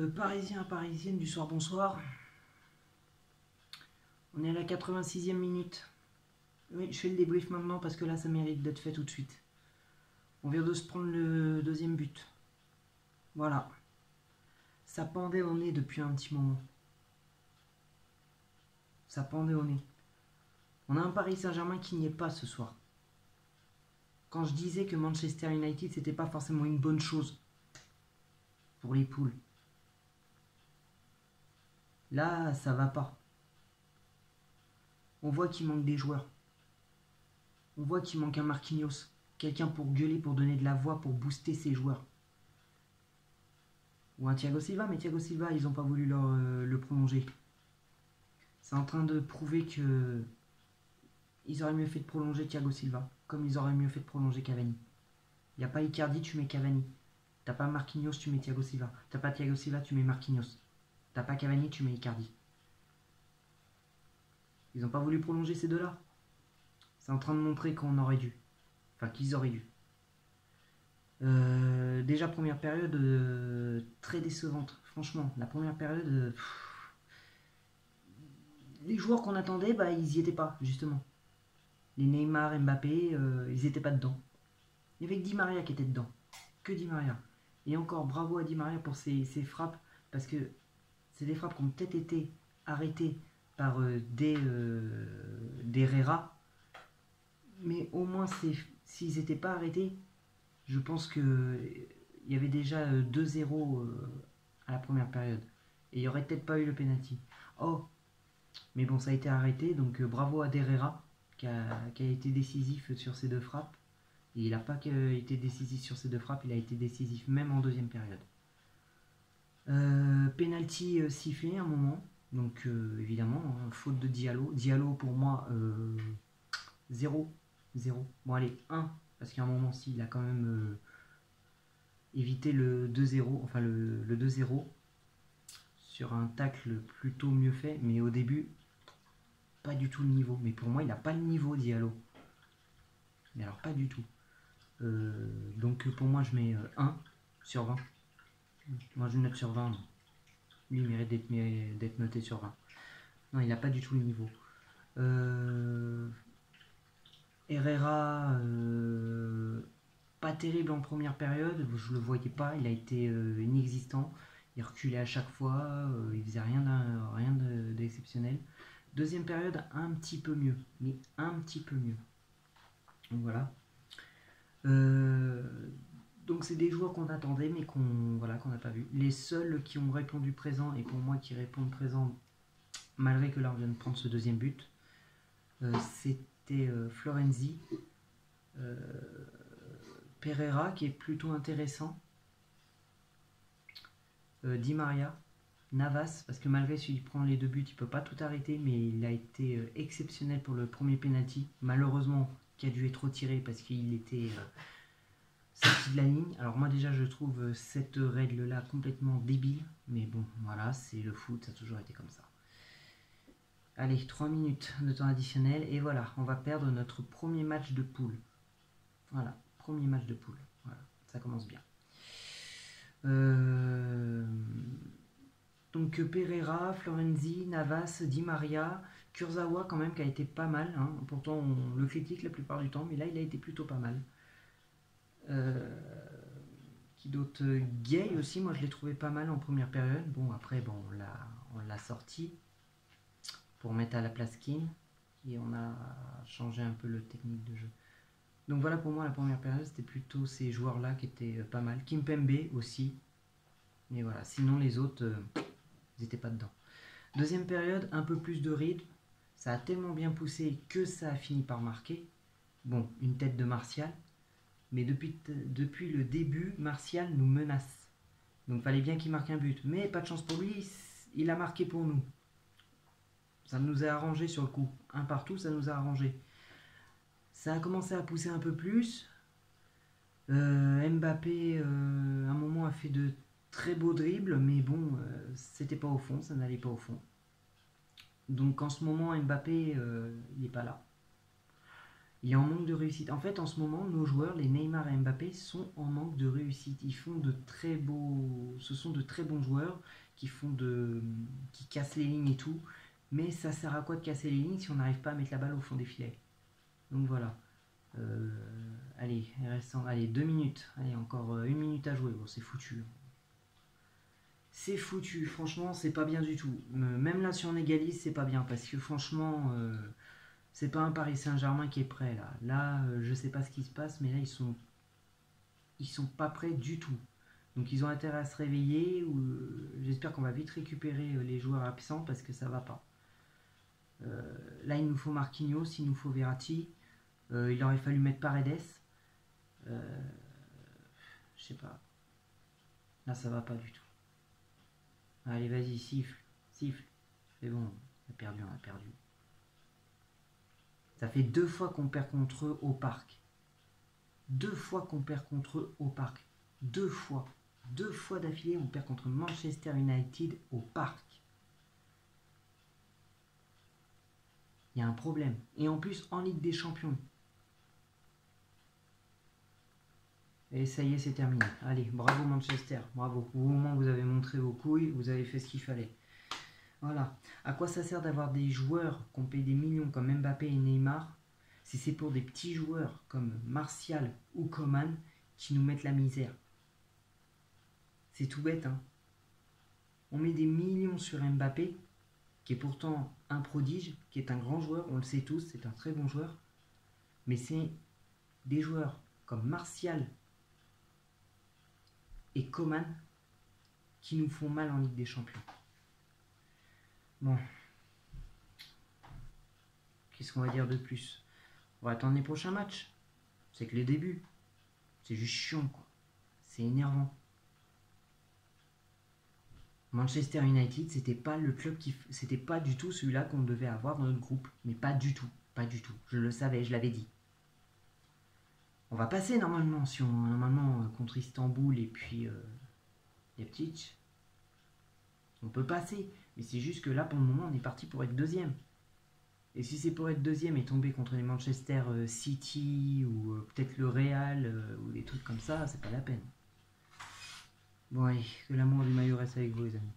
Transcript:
Parisien, parisienne du soir, bonsoir. On est à la 86e minute. Oui, je fais le débrief maintenant parce que là, ça mérite d'être fait tout de suite. On vient de se prendre le deuxième but. Voilà. Ça pendait au nez depuis un petit moment. Ça pendait au nez. On a un Paris Saint-Germain qui n'y est pas ce soir. Quand je disais que Manchester United, c'était pas forcément une bonne chose pour les poules. Là, ça va pas. On voit qu'il manque des joueurs. On voit qu'il manque un Marquinhos. Quelqu'un pour gueuler, pour donner de la voix, pour booster ses joueurs. Ou un Thiago Silva, mais Thiago Silva, ils n'ont pas voulu le prolonger. C'est en train de prouver que ils auraient mieux fait de prolonger Thiago Silva, comme ils auraient mieux fait de prolonger Cavani. Il n'y a pas Icardi, tu mets Cavani. T'as pas Marquinhos, tu mets Thiago Silva. T'as pas Thiago Silva, tu mets Marquinhos. T'as pas Cavani, tu mets Icardi. Ils n'ont pas voulu prolonger ces deux-là. C'est en train de montrer qu'on aurait dû. Enfin, qu'ils auraient dû. Déjà, première période très décevante. Franchement, la première période... les joueurs qu'on attendait, bah, ils y étaient pas, justement. Les Neymar, Mbappé, ils étaient pas dedans. Il y avait que Di Maria qui était dedans. Que Di Maria. Et encore, bravo à Di Maria pour ses frappes, parce que c'est des frappes qui ont peut-être été arrêtées par des Herrera, mais au moins s'ils n'étaient pas arrêtés, je pense qu'il y avait déjà 2-0 à la première période. Et il n'y aurait peut-être pas eu le penalty. Oh, mais bon, ça a été arrêté, donc bravo à Herrera qui a été décisif sur ces deux frappes. Et il n'a pas été décisif sur ces deux frappes, il a été décisif même en deuxième période. Penalty sifflé à un moment, donc évidemment, hein, faute de Diallo. Diallo pour moi, 0. Bon allez, 1, parce qu'à un moment aussi, il a quand même évité le 2-0, enfin le 2-0, sur un tacle plutôt mieux fait, mais au début, pas du tout le niveau. Mais pour moi, il n'a pas le niveau, Diallo. Mais alors pas du tout. Donc pour moi, je mets 1 sur 20. Moi, je note sur 20. Non. Lui, il mérite d'être noté sur 20. Non, il n'a pas du tout le niveau. Herrera, pas terrible en première période. Je le voyais pas. Il a été inexistant. Il reculait à chaque fois. Il faisait rien d'exceptionnel. Deuxième période, un petit peu mieux. Mais un petit peu mieux. Donc voilà. Donc c'est des joueurs qu'on attendait mais qu'on n'a pas vu. Les seuls qui ont répondu présent, et pour moi qui répondent présent malgré que là on vient de prendre ce deuxième but, c'était Florenzi, Pereira qui est plutôt intéressant, Di Maria, Navas, parce que malgré s'il prend les deux buts, il ne peut pas tout arrêter, mais il a été exceptionnel pour le premier penalty, malheureusement qui a dû être retiré parce qu'il était sorti de la ligne. Alors moi déjà je trouve cette règle là complètement débile, mais bon voilà, c'est le foot, ça a toujours été comme ça. Allez, 3 minutes de temps additionnel et voilà, on va perdre notre premier match de poule. Voilà, premier match de poule, voilà, ça commence bien. Donc Pereira, Florenzi, Navas, Di Maria, Kurzawa quand même qui a été pas mal, hein. Pourtant on le critique la plupart du temps, mais là il a été plutôt pas mal. Qui d'autre? Gay aussi, moi je l'ai trouvé pas mal en première période. Bon après bon on l'a sorti pour mettre à la place Keane et on a changé un peu le technique de jeu. Donc voilà, pour moi la première période c'était plutôt ces joueurs là qui étaient pas mal. Kimpembe aussi, mais voilà, sinon les autres ils n'étaient pas dedans. Deuxième période, un peu plus de rythme, ça a tellement bien poussé que ça a fini par marquer. Bon, une tête de Martial, mais depuis le début, Martial nous menace. Donc fallait bien qu'il marque un but, mais pas de chance pour lui, il a marqué pour nous. Ça nous a arrangé sur le coup. Un partout, ça nous a arrangé. Ça a commencé à pousser un peu plus. Mbappé, à un moment, a fait de très beaux dribbles, mais bon, c'était pas au fond, ça n'allait pas au fond. Donc en ce moment, Mbappé, il n'est pas là. Il est en manque de réussite. En fait, en ce moment, nos joueurs, les Neymar et Mbappé, sont en manque de réussite. Ils font de très beaux... Ce sont de très bons joueurs qui cassent les lignes et tout. Mais ça sert à quoi de casser les lignes si on n'arrive pas à mettre la balle au fond des filets? Donc voilà. Allez, il reste allez, 2 minutes. Allez, encore 1 minute à jouer. Bon, c'est foutu. C'est foutu. Franchement, c'est pas bien du tout. Même là, si on égalise, c'est pas bien. Parce que franchement... c'est pas un Paris Saint-Germain qui est prêt là. Là, je sais pas ce qui se passe, mais là ils sont pas prêts du tout. Donc ils ont intérêt à se réveiller. J'espère qu'on va vite récupérer les joueurs absents parce que ça va pas. Là, il nous faut Marquinhos, il nous faut Verratti. Il aurait fallu mettre Paredes. Je sais pas. Là, ça va pas du tout. Allez, vas-y, siffle, siffle. C'est bon, on a perdu, on a perdu. Ça fait 2 fois qu'on perd contre eux au parc. 2 fois qu'on perd contre eux au parc. 2 fois. 2 fois d'affilée, on perd contre Manchester United au parc. Il y a un problème. Et en plus, en Ligue des Champions. Et ça y est, c'est terminé. Allez, bravo Manchester. Bravo. Au moment où vous avez montré vos couilles, vous avez fait ce qu'il fallait. Voilà. À quoi ça sert d'avoir des joueurs qu'on paye des millions comme Mbappé et Neymar si c'est pour des petits joueurs comme Martial ou Coman qui nous mettent la misère? C'est tout bête, hein. On met des millions sur Mbappé, qui est pourtant un prodige, qui est un grand joueur, on le sait tous, c'est un très bon joueur. Mais c'est des joueurs comme Martial et Coman qui nous font mal en Ligue des Champions. Bon. Qu'est-ce qu'on va dire de plus? On va attendre les prochains matchs. C'est que les débuts. C'est juste chiant, quoi. C'est énervant. Manchester United, c'était pas le club c'était pas du tout celui-là qu'on devait avoir dans notre groupe. Mais pas du tout. Pas du tout. Je le savais, je l'avais dit. On va passer normalement, contre Istanbul et puis Leipzig. On peut passer. Mais c'est juste que là, pour le moment, on est parti pour être deuxième. Et si c'est pour être deuxième et tomber contre les Manchester City ou peut-être le Real ou des trucs comme ça, c'est pas la peine. Bon allez, que l'amour du maillot reste avec vous les amis.